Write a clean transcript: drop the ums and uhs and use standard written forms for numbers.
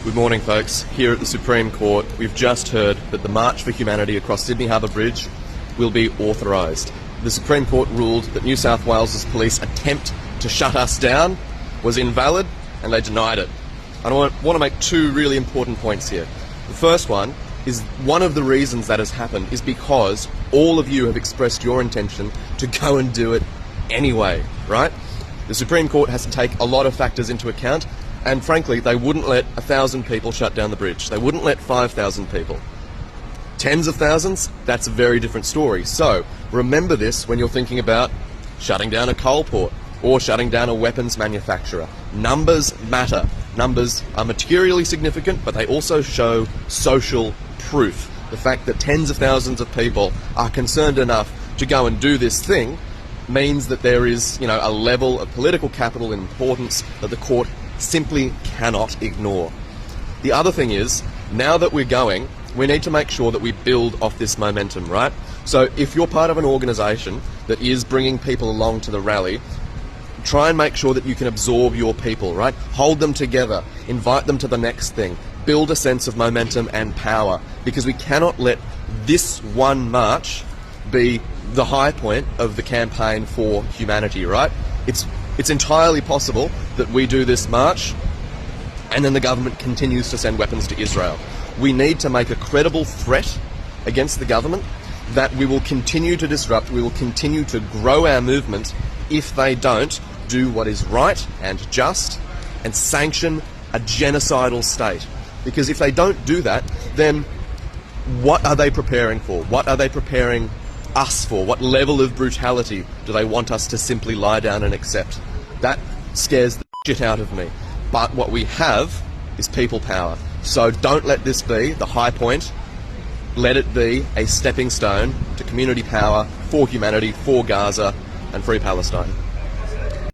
Good morning, folks. Here at the Supreme Court, we've just heard that the March for Humanity across Sydney Harbour Bridge will be authorised. The Supreme Court ruled that New South Wales's police attempt to shut us down was invalid, and they denied it. And I want to make two really important points here. The first one is one of the reasons that has happened is because all of you have expressed your intention to go and do it anyway, right? The Supreme Court has to take a lot of factors into account, and frankly, they wouldn't let 1,000 people shut down the bridge. They wouldn't let 5,000 people. Tens of thousands, that's a very different story. So remember this when you're thinking about shutting down a coal port or shutting down a weapons manufacturer. Numbers matter. Numbers are materially significant, but they also show social proof. The fact that tens of thousands of people are concerned enough to go and do this thing means that there is, a level of political capital and importance that the court simply cannot ignore. The other thing is, now that we're going, we need to make sure that we build off this momentum, right? So if you're part of an organisation that is bringing people along to the rally, try and make sure that you can absorb your people, right? Hold them together, invite them to the next thing, build a sense of momentum and power, because we cannot let this one march be the high point of the campaign for humanity, right? It's entirely possible that we do this march and then the government continues to send weapons to Israel. We need to make a credible threat against the government that we will continue to disrupt, we will continue to grow our movement if they don't do what is right and just and sanction a genocidal state. Because if they don't do that, then what are they preparing for? What are they preparing us for? What level of brutality do they want us to simply lie down and accept? That scares the shit out of me. But what we have is people power. So don't let this be the high point. Let it be a stepping stone to community power for humanity, for Gaza, and free Palestine.